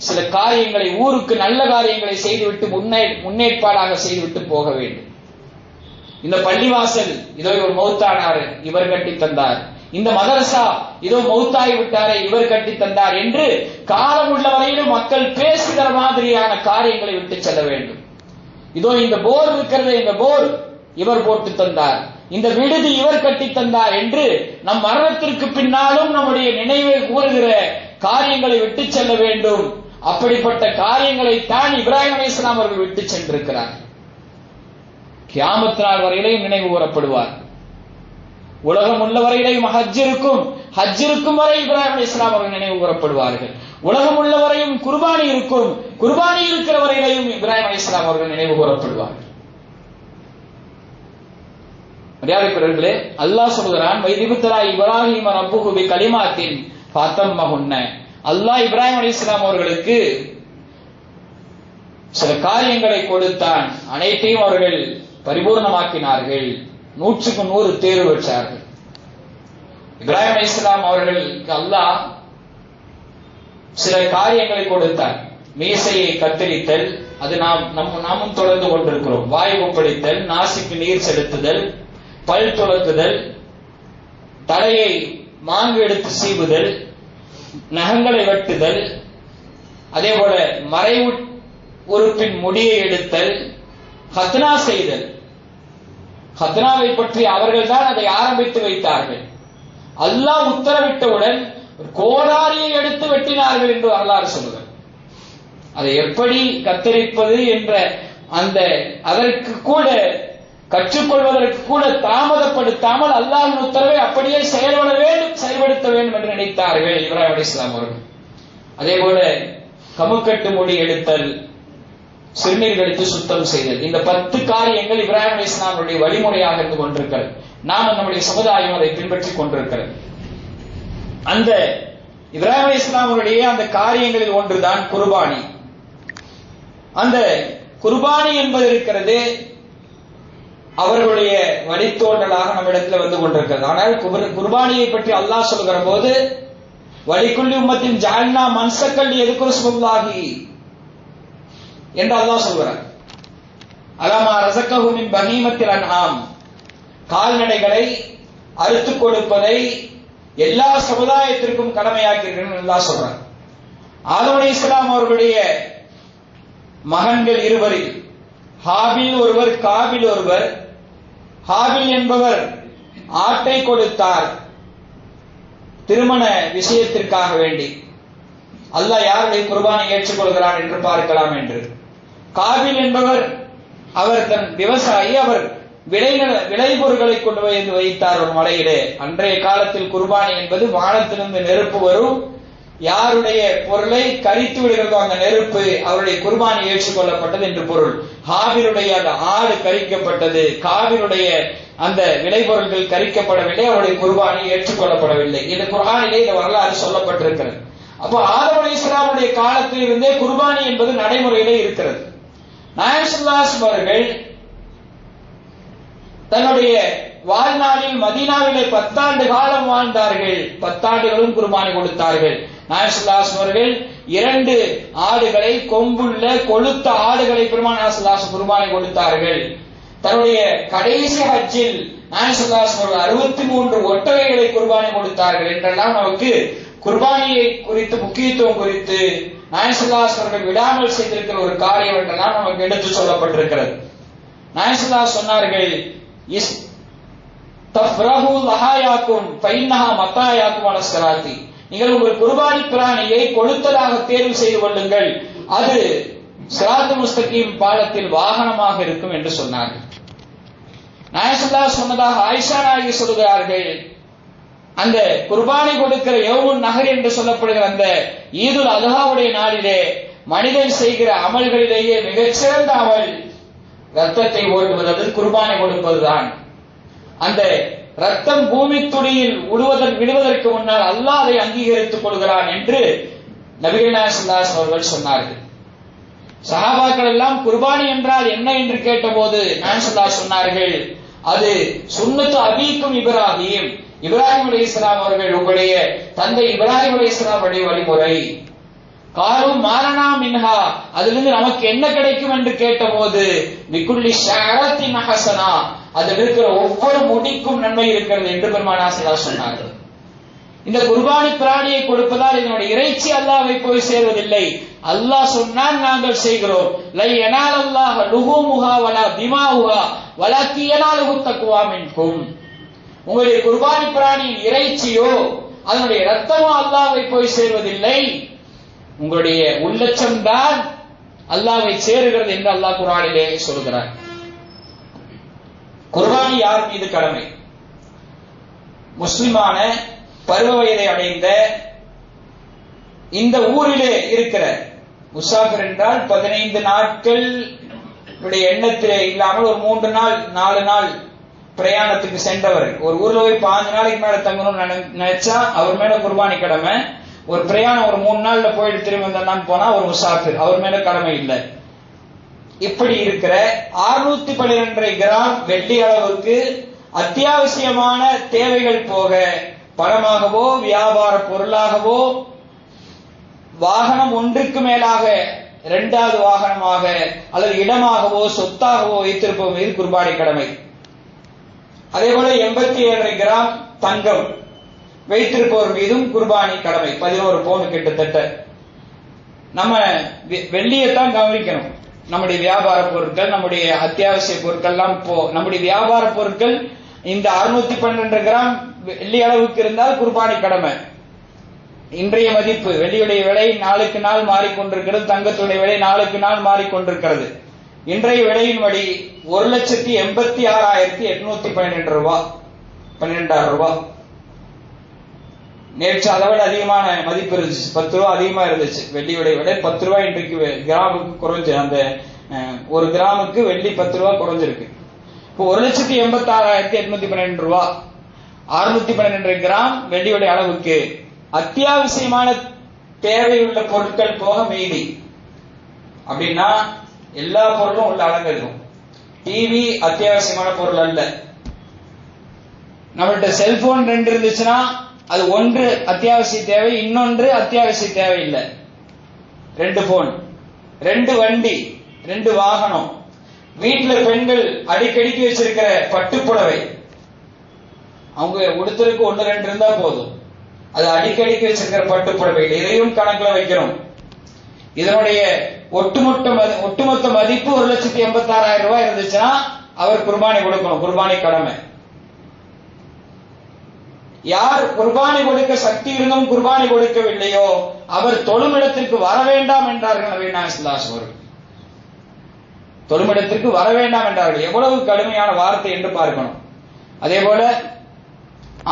சில காரியங்களை, ஊருக்கு நல்ல காரியங்களை செய்துவிட்டு முன்னேற்பாடாக செய்துவிட்டு போக வேண்டும். இந்த பள்ளிவாசல் இதோ இவர் மௌத்தானார், இவர் கட்டி தந்தார். இந்த மதரசா இதோ மௌத்தாகி விட்டாரே, இவர் கட்டி தந்தார் என்று காலம் உள்ள வரையிலும் மக்கள் பேசுகிற மாதிரியான காரியங்களை விட்டு செல்ல வேண்டும். இதோ இந்த போர் இருக்கிறது, இந்த போர் இவர் போட்டு தந்தார், இந்த விடுதி இவர் கட்டி தந்தார் என்று நம் மரணத்திற்கு பின்னாலும் நம்முடைய நினைவை கூறுகிற காரியங்களை விட்டு செல்ல வேண்டும். அப்படிப்பட்ட காரியங்களை தான் இப்ராஹிம் அலைஹிஸ்ஸலாம் அவர்கள் விட்டு சென்றிருக்கிறார். கியாமத் நாள் வரையிலையும் நினைவு கூறப்படுவார். உலகம் உள்ள வரையிலையும் ஹஜ் இருக்கும் வரை இப்ராஹிம் அலைஹிஸ்ஸலாம் அவர்கள் நினைவு கூறப்படுவார்கள். உலகம் உள்ள வரையும் குர்பானி இருக்கும், குர்பானி இருக்கிற வரையிலையும் இப்ராஹிம் அலைஹிஸ்ஸலாம் அவர்கள் நினைவு கூறப்படுவார்கள். மரியாதைக்குரியவர்களே, அல்லாஹ் சொல்கிறான் வைதிபுத்தரா இப்ராஹிம ரப்புஹு பி கலிமாத்தின் ஃபதம்மஹுன்ன. அல்லாஹ் இப்ராஹிம் அலைஹிஸ்ஸலாம் அவர்களுக்கு சில காரியங்களை கொடுத்தான், அனைத்தையும் அவர்கள் பரிபூர்ணமாக்கினார்கள், 100க்கு 100 தேர்வு பெற்றார்கள். இப்ராஹிம் அலைஹிஸ்ஸலாம் அவர்களுக்கு அல்லாஹ் சில காரியங்களை கொடுத்தார். மீசையை கத்தரித்தல், அது நாமும் தொடர்ந்து கொண்டிருக்கிறோம். வாய் கொப்பளித்தல், நாசிக்கு நீர் செலுத்துதல், பல் துலக்குதல், தலையை மாங்கு எடுத்து சீவுதல், நகங்களை வெட்டுதல், அதே போல மறை உறுப்பின் முடியை எடுத்தல், ஹத்னா செய்தல். ஹத்னாவை பற்றி அவர்கள் தான் அதை ஆரம்பித்து வைத்தார்கள். அல்லாஹ் உத்தரவிட்டவுடன் கோடாரியை எடுத்து வெட்டினார்கள் என்று வரலாறு சொல்லுங்கள். அதை எப்படி கத்தரிப்பது என்ற அந்த அதற்கு கூட கற்றுக்கொள்வதற்கு கூட தாமதப்படுத்தாமல் அல்லாஹ்வின் உத்தரவை அப்படியே செயல்படுத்த வேண்டும் என்று நினைத்தார்கள் இப்ராஹிம் அலைஹிஸ்ஸலாம் அவர்கள். அதே போல கமுக்கட்டு முடி எடுத்தல், சிறுநீர் கழித்து சுத்தம் செய்தல், இந்த 10 காரியங்கள் இப்ராஹிம் அலைஹிஸ்ஸலாமுடைய வழிமுறையாக இருந்து கொண்டிருக்கிறது. நாம் நம்முடைய சமுதாயம் அதை பின்பற்றிக் கொண்டிருக்கிறது. அந்த இப்ராஹிம் அலைஹிஸ்ஸலாமுடைய அந்த காரியங்களில் ஒன்றுதான் குர்பானி. அந்த குர்பானி என்பது இருக்கிறது அவர்களுடைய வழித்தோன்றலாக நம்மிடத்தில் வந்து கொண்டிருக்கிறது. ஆனால் குர்பானியை பற்றி அல்லாஹ் சொல்கிற போது வலிக்குள்ளி உம்மத்தின் ஜஅல்னா மன்சக்கல் யذكر ஸ்முல்லாஹி என்று அல்லாஹ் சொல்கிறார். அலமா ரஸகஹு மின் பஹீமத்தில் அன்ஆம், கால்நடைகளை அறுத்து கொடுப்பதை எல்லா சமுதாயத்திற்கும் கடமையாக்கிறேன் அல்லாஹ் சொல்றார். ஆதம் அலைஹிஸ்ஸலாம் அவர்களுடைய மகன்கள் இருவரில் ஹாபில் ஒருவர், காபில் ஒருவர். ஹாபில் என்பவர் ஆட்டை கொடுத்தார் திருமண விஷயத்திற்காக வேண்டி. அல்லாஹ் யாருடைய குர்பானை ஏற்றுக்கொள்கிறான் என்று பார்க்கலாம் என்று. காபில் என்பவர் அவர் தன் விவசாயி, அவர் விளைபொருட்களை கொண்டு வந்து வைத்தார் ஒரு மலையிலே. அன்றைய காலத்தில் குர்பானி என்பது வானத்திலிருந்து நெருப்பு வரும், யாருடைய பொருளை கரித்து விடுகிறதோ அந்த நெருப்பு அவருடைய குர்பானி ஏற்றுக்கொள்ளப்பட்டது என்று பொருள். ஹாபிலுடைய அந்த ஆடு கரிக்கப்பட்டது, காபிலுடைய அந்த விளைபொருட்கள் கரிக்கப்படவில்லை, அவருடைய குர்பானி ஏற்றுக்கொள்ளப்படவில்லை. இந்த குர்ஆனிலே இந்த வரலாறு சொல்லப்பட்டிருக்கிறது. அப்போ ஆதம் அலைஹிஸ்ஸலாமுடைய காலத்தில் இருந்தே குர்பானி என்பது நடைமுறையிலே இருக்கிறது. நாயகம் ஸல்லல்லாஹு அலைஹி வஸல்லம் அவர்கள் தன்னுடைய வாழ்நாளில் மதீனாவிலே 10 ஆண்டு காலம் வாழ்ந்தார்கள். 10 ஆண்டுகளும் குர்பானி கொடுத்தார்கள். நாயகம் ஸல்லல்லாஹு அலைஹி வஸல்லம் அவர்கள் 2 ஆடுகளை, கொம்புள்ள கொழுத்த ஆடுகளை பெருமானார் ஸல்லல்லாஹு அலைஹி வஸல்லம் குர்பானி கொடுத்தார்கள். தன்னுடைய கடைசி ஹஜ்ஜில் நாயகம் ஸல்லல்லாஹு அலைஹி வஸல்லம் 63 ஒட்டகைகளை குர்பானி கொடுத்தார்கள் என்றெல்லாம் நமக்கு குர்பானியை குறித்து முக்கியத்துவம் குறித்து நாயகம் ஸல்லல்லாஹு அலைஹி வஸல்லம் அவர்கள் விடாமல் செய்திருக்கிற ஒரு காரியம் என்றெல்லாம் நமக்கு எடுத்து சொல்லப்பட்டிருக்கிறது. நாயகம் ஸல்லல்லாஹு அலைஹி வஸல்லம் சொன்னார்கள், தஃப்ரஹு லஹாயாக்கும் ஃபைன்னஹா மத்தாயாக்கும் அலஸ்ஸலாத்தி, நீங்கள் உங்கள் குர்பானி பிராணியை கொழுத்ததாக தேர்வு செய்து கொள்ளுங்கள், அது சிராத் முஸ்தகீம் பாலத்தில் வாகனமாக இருக்கும் என்று சொன்னார்கள். நாயகம் ஸல்லல்லாஹு அலைஹி வஸல்லம் சொன்னதாக ஆயிஷா நாயகி சொல்கிறார்கள், அந்த குர்பானி கொடுக்கிற யௌமுன் நஹர் என்று சொல்லப்படுகிற அந்த ஈதுல் அத்ஹாவுடைய நாளிலே மனிதன் செய்கிற அமல்களிலேயே மிகச்சிறந்த அமல் ரத்தத்தை ஓட்டுவது, குர்பானி கொடுப்பதுதான். அந்த ரத்தம் பூமி துளியில் விடுவதற்கு முன்னால் அல்லாஹ் அதை அங்கீகரித்துக் கொள்கிறான் என்று நபிகள் நாயகம் ஸல்லல்லாஹு அலைஹி வஸல்லம் அவர்கள் சொன்னார்கள். சஹாபாக்கள் எல்லாம் குர்பானி என்றால் என்ன என்று கேட்டபோது நாயகம் ஸல்லல்லாஹு அலைஹி வஸல்லம் சொன்னார்கள், அது சுன்னத்து அபீக்கும் இப்ராஹிம், இப்ராஹிம் அலைஹிஸ்ஸலாம் அவர்கள் உங்களுடைய தந்தை இப்ராஹிம் அலைஹிஸ்ஸலாம் உடைய வழிமுறை. காரும் மாலனா மின்ஹா, அதிலிருந்து நமக்கு என்ன கிடைக்கும் என்று கேட்டபோது பிகுல்லி ஷஅரத்தின் ஹஸனா, அதில் இருக்கிற ஒவ்வொரு முடிக்கும் நன்மை இருக்கிறது என்று பெருமானார் ஸல்லல்லாஹு அலைஹி வஸல்லம் சொன்னார்கள். இந்த குர்பானி பிராணியை கொடுப்பதால் இதனுடைய இறைச்சி அல்லாஹ்வை போய் சேர்வதில்லை. அல்லாஹ் சொன்னான், நாங்கள் செய்கிறோம். லை யனாலல்லாஹு லுஹூமுஹா வலா திமாஉஹா வலாக்கி யனாலுஹு தக்வா மின்கும். உங்களுடைய குர்பானி பிராணியின் இறைச்சியோ அதனுடைய இரத்தமோ அல்லாஹ்வை போய் சேர்வதில்லை, உங்களுடைய உள்ளச்சம் தான் அல்லாஹ்வை சேருகிறது என்று அல்லாஹ் குர்ஆனிலே சொல்கிறார். குர்பானி யார் மீது கடமை? முஸ்லிமான பருவ வயதை அடைந்த இந்த ஊரிலே இருக்கிற முசாஃபிர் என்றால் 15 நாட்கள் எண்ணத்திலே இல்லாமல் ஒரு 3 நாள் 4 நாள் பிரயாணத்துக்கு சென்றவர். ஒரு ஊர்ல போய் 5 நாளைக்கு மேல தங்கணும்னு நினைச்சா அவர் மேல குர்பானி கடமை. ஒரு பிரயாணம் ஒரு 3 நாள்ல போயிட்டு திரும்பி வந்தான் போனா ஒரு முசாஃபிர், அவர் மேல கடமை இல்லை. இப்படி இருக்கிற 612 கிராம் வெள்ளி அளவுக்கு அத்தியாவசியமான தேவைகள் போக பணமாகவோ வியாபார பொருளாகவோ வாகனம் ஒன்றுக்கு மேலாக 2வது வாகனமாக அல்லது இடமாகவோ சொத்தாகவோ வைத்திருப்போம் மீது குர்பானி கடமை. அதே போல 87 கிராம் தங்கம் வைத்திருப்பவர் மீதும் குர்பானி கடமை. 11 பவுன் கிட்டத்தட்ட. நம்ம வெள்ளியைத்தான் கவனிக்கணும். நம்முடைய வியாபார பொருட்கள், நம்முடைய அத்தியாவசிய பொருட்கள் எல்லாம் நம்முடைய வியாபார பொருட்கள் இந்த 612 கிராம் வெள்ளி அளவுக்கு இருந்தால் குர்பானி கடமை. இன்றைய மதிப்பு வெள்ளியுடைய விலை நாளுக்கு நாள் மாறிக்கொண்டிருக்கிறது, தங்கத்துடைய விலை நாளுக்கு நாள் மாறிக்கொண்டிருக்கிறது. இன்றைய விலையின்படி 1,86,812 ரூபாய், 12,000 ரூபாய். நேற்று அதை விட அதிகமான மதிப்பு இருந்துச்சு, 10 ரூபாய் அதிகமா இருந்துச்சு. வெள்ளியுடைய விலை 10 ரூபாய் இன்றைக்கு கிராமுக்கு குறைஞ்சு, அந்த ஒரு கிராமுக்கு வெள்ளி 10 ரூபாய் குறைஞ்சிருக்கு. இப்போ 1,86,812 ரூபாய், 612 கிராம் வெள்ளியுடைய அளவுக்கு அத்தியாவசியமான தேவையுள்ள பொருட்கள் போக மீதி அப்படின்னா எல்லா பொருளும் உள்ள அடங்கிருக்கும். டிவி அத்தியாவசியமான பொருள் அல்ல. நம்மள்ட்ட செல்போன் 2 இருந்துச்சுன்னா அது ஒன்று அத்தியாவசிய தேவை, இன்னொன்று அத்தியாவசிய தேவை இல்லை. 2 போன், 2 வண்டி, 2 வாகனம், வீட்டுல பெண்கள் அடிக்கடிக்கு வச்சிருக்கிற பட்டுப்புடவை, அவங்க உடுத்தருக்கு 1 2 இருந்தா போதும். அது அடிக்கடிக்கு வச்சிருக்கிற பட்டுப்புடவை, இதையும் கணக்குல வைக்கிறோம். இதனுடைய ஒட்டுமொத்த மதிப்பு 1,86,000 ரூபாய் இருந்துச்சுன்னா அவர் குர்பானி கொடுக்கணும், குர்பானி கடமை. யார் குர்பானி கொடுக்க சக்தி இருந்தும் குர்பானி கொடுக்கவில்லையோ அவர் தொழுமிடத்திற்கு வர வேண்டாம் என்றார்கள் நபிகள் நாயகம் ஸல்லல்லாஹு அலைஹி வஸல்லம். தொழுமிடத்திற்கு வர வேண்டாம் என்றார்கள். எவ்வளவு கடுமையான வார்த்தை என்று பார்க்கணும். அதே போல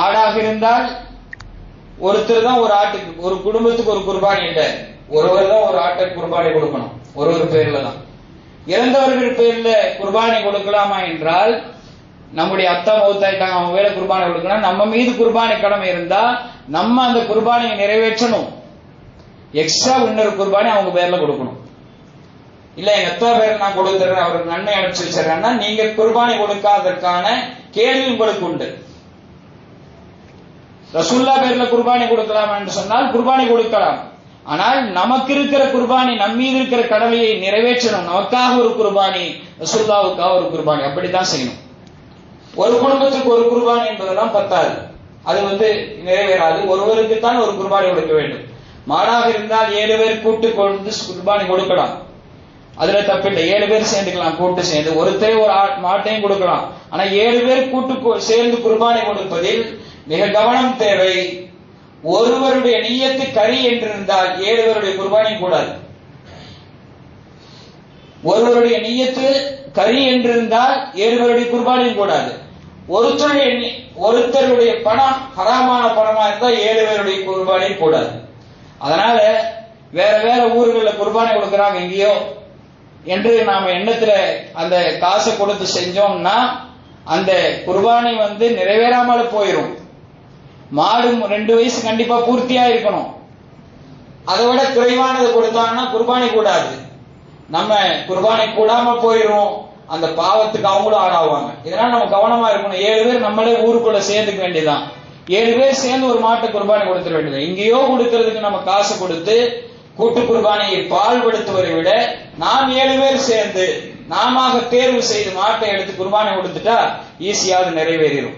ஆடாக இருந்தால் ஒருத்தர் தான் ஒரு ஆட்டுக்கு, ஒரு குடும்பத்துக்கு ஒரு குர்பானி இல்லை, ஒருவர் தான் ஒரு ஆட்டுக்கு குர்பானி கொடுக்கணும், ஒரு பேர்ல தான். இறந்தவர்கள் பேர்ல குர்பானி கொடுக்கலாமா என்றால், நம்முடைய அத்தா மௌத்தாயிட்டாங்க, அவங்க வேலை குர்பானி கொடுக்கணும், நம்ம மீது குர்பானி கடமை இருந்தா நம்ம அந்த குர்பானியை நிறைவேற்றணும். எக்ஸ்ட்ரா இன்னொரு குர்பானி அவங்க பேர்ல கொடுக்கணும். இல்ல எங்க அத்தா பேர் நான் கொடுத்துறேன், அவருக்கு நன்மை அனுப்பிச்சு வச்சிடறேன்னா நீங்க குர்பானி கொடுக்காதற்கான கேள்வி உங்களுக்கு உண்டு. ரசூல்லா பேர்ல குர்பானி கொடுக்கலாம் என்று சொன்னால் குர்பானி கொடுக்கலாம். ஆனால் நமக்கு இருக்கிற குர்பானி, நம் மீது இருக்கிற கடமையை நிறைவேற்றணும். நமக்காக ஒரு குர்பானி, ரசூலுல்லாவுக்காக ஒரு குர்பானி, அப்படித்தான் செய்யணும். ஒரு குடும்பத்துக்கு ஒரு குர்பானி என்பதெல்லாம் பத்தாது, அது நிறைவேறாது. ஒருவருக்கு தான் ஒரு குர்பானி கொடுக்க வேண்டும். மாடாக இருந்தால் 7 பேர் கூட்டு கொண்டு குர்பானி கொடுக்கலாம், அதுல தப்பில்லை. 7 பேர் சேர்ந்துக்கலாம், கூட்டு சேர்ந்து. ஒருத்தரே ஒரு மாட்டையும் கொடுக்கலாம். ஆனா 7 பேர் கூட்டு சேர்ந்து குர்பானி கொடுப்பதில் மிக கவனம் தேவை. ஒருவருடைய நியத்து கரி என்றிருந்தால் 7 பேருடைய குர்பானி கூடாது. ஒருவருடைய நியத்து கரி என்றிருந்தால் 7 பேருடைய குர்பானியும் கூடாது. ஒருத்தருடைய பணம் ஹராமான பணமா இருந்தா 7 பேருடைய குர்பானியும் கூடாது. அதனால வேற வேற ஊர்களில் குர்பானி கொடுக்கறாங்க எங்கேயோ என்று நாம எண்ணத்துல அந்த காசை கொடுத்து செஞ்சோம்னா அந்த குர்பானி நிறைவேறாமல் போயிடும். மாடு 2 வயசு கண்டிப்பா பூர்த்தியா இருக்கணும். அதை விட குறைவானது கொடுத்தாங்கன்னா குர்பானி கூடாது. நம்ம குர்பானி கூடாம போயிடும், அந்த பாவத்துக்கு அவங்களும் ஆளாவாங்க. இதனால நம்ம கவனமா இருக்கணும். 7 பேர் நம்மளே ஊருக்குள்ள சேர்ந்துக்க வேண்டியதான். 7 பேர் சேர்ந்து ஒரு மாட்டை குர்பானி கொடுத்துட வேண்டியது. இங்கேயோ கொடுக்கறதுக்கு நம்ம காசு கொடுத்து கூட்டு குர்பானியை பால்படுத்துவதை விட நாம் 7 பேர் சேர்ந்து நாம தேர்வு செய்து மாட்டை எடுத்து குர்பானி கொடுத்துட்டா ஈஸியாக நிறைவேறிடும்.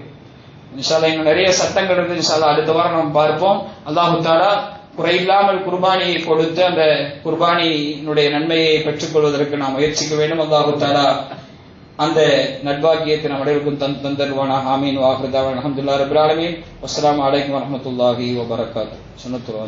இன்ஷா அல்லாஹ் இன்னும் நிறைய சட்டங்கள் இருக்கு. இன்ஷா அல்லாஹ் அடுத்த வாரம் நம்ம பார்ப்போம். அல்லாஹ் தஆலா குறையில்லாமல் குர்பானியை கொடுத்து அந்த குர்பானியினுடைய நன்மையை பெற்றுக் கொள்வதற்கு நாம் முயற்சிக்க வேண்டும். அல்லாஹ் தஆலா அந்த நற்பாக்கியத்தை நம் அனைவருக்கும் தந்தருவானாக. ஆமீன். வாஹிரு தஅவானா அல்ஹம்துலில்லாஹி ரப்பில் ஆலமீன். வஸ்ஸலாமு அலைக்கும் வரஹ்மத்துல்லாஹி வபரகாத்துஹு. சுன்னத்துல்